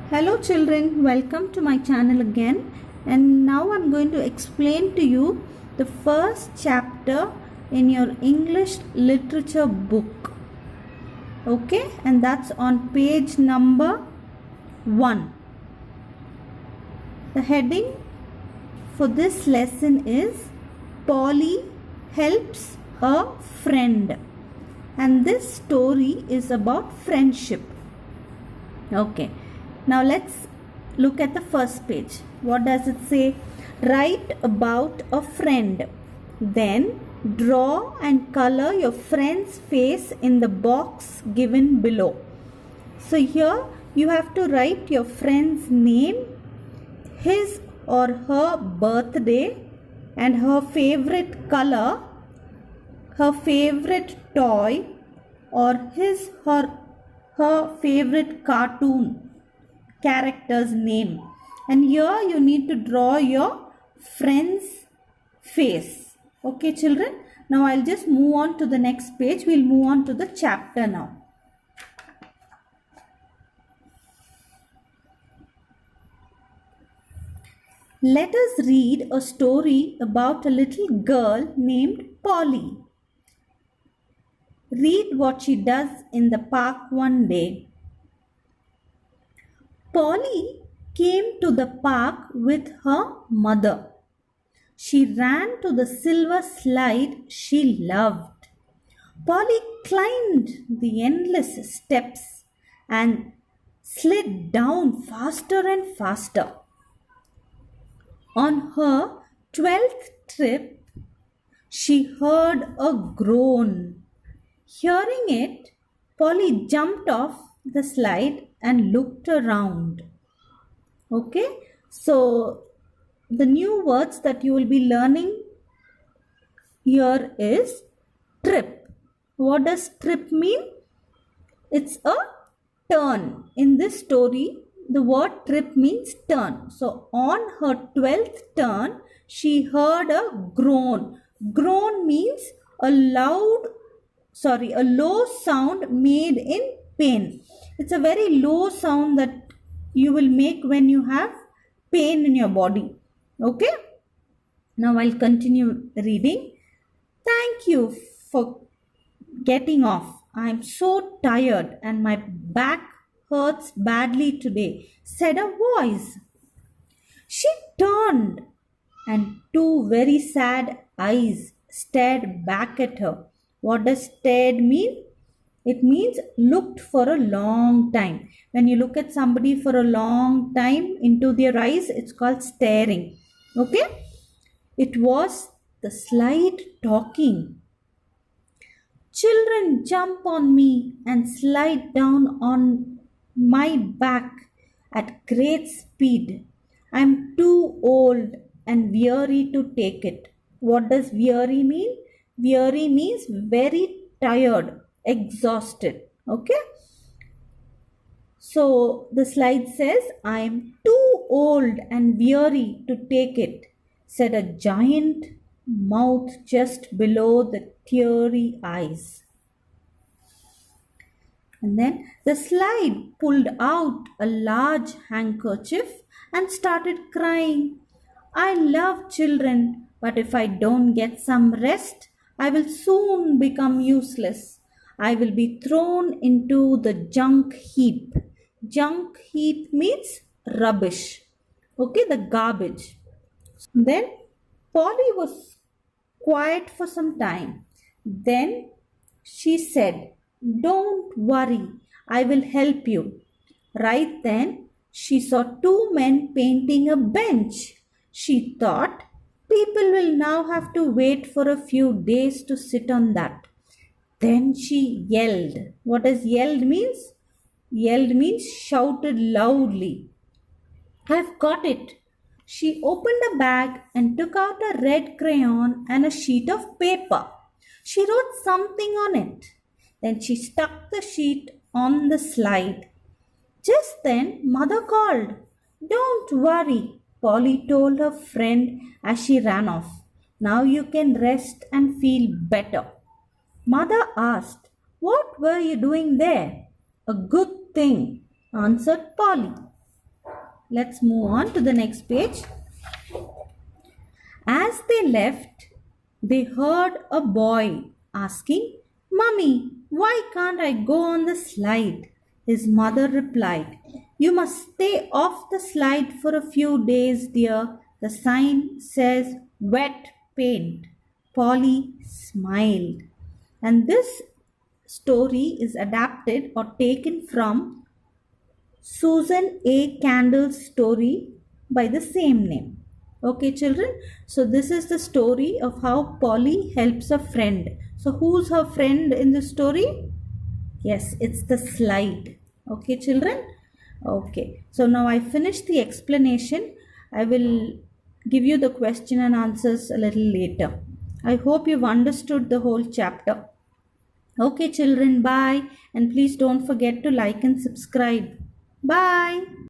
Hello children, welcome to my channel again, and now I'm going to explain to you the first chapter in your English literature book. Okay, and that's on page number 1. The heading for this lesson is Polly Helps a Friend, and this story is about friendship. Okay. Now let's look at the first page. What does it say? Write about a friend. Then draw and color your friend's face in the box given below. So here you have to write your friend's name, his or her birthday, and her favorite color, her favorite toy, or his or her favorite cartoon character's name. And here you need to draw your friend's face. Okay children, now I'll just move on to the next page. We'll move on to the chapter now. Let us read a story about a little girl named Polly. Read what she does in the park one day. Polly came to the park with her mother. She ran to the silver slide she loved. Polly climbed the endless steps and slid down faster and faster. On her 12th trip, she heard a groan. Hearing it, Polly jumped off the slide and looked around. Okay, so the new words that you will be learning here is trip. What does trip mean? It's a turn. In this story, the word trip means turn. So on her 12th turn, she heard a groan. Groan means a low sound made in pain. It's a very low sound that you will make when you have pain in your body. Okay. Now I'll continue reading. Thank you for getting off. I'm so tired and my back hurts badly today, said a voice. She turned and two very sad eyes stared back at her. What does stared mean? It means looked for a long time. When you look at somebody for a long time into their eyes, it's called staring. Okay? It was the slide talking. Children, jump on me and slide down on my back at great speed. I'm too old and weary to take it. What does weary mean? Weary means very tired, exhausted. Okay, so the slide says, I am too old and weary to take it, said a giant mouth just below the teary eyes. And then the slide pulled out a large handkerchief and started crying. I love children, but if I don't get some rest, I will soon become useless. I will be thrown into the junk heap. Junk heap means rubbish. Okay, the garbage. Then Polly was quiet for some time. Then she said, don't worry, I will help you. Right then, she saw two men painting a bench. She thought, people will now have to wait for a few days to sit on that. Then she yelled. What does yelled means? Yelled means shouted loudly. I've got it. She opened a bag and took out a red crayon and a sheet of paper. She wrote something on it. Then she stuck the sheet on the slide. Just then, Mother called. Don't worry, Polly told her friend as she ran off. Now you can rest and feel better. Mother asked, what were you doing there? A good thing, answered Polly. Let's move on to the next page. As they left, they heard a boy asking, "Mummy, why can't I go on the slide?" His mother replied, "You must stay off the slide for a few days, dear. The sign says wet paint." Polly smiled. And this story is adapted or taken from Susan A. Candle's story by the same name. Okay, children. So this is the story of how Polly helps a friend. So who's her friend in the story? Yes, it's the slide. Okay, children. Okay. So now I finished the explanation. I will give you the question and answers a little later. I hope you've understood the whole chapter. Okay, children. Bye. And please don't forget to like and subscribe. Bye.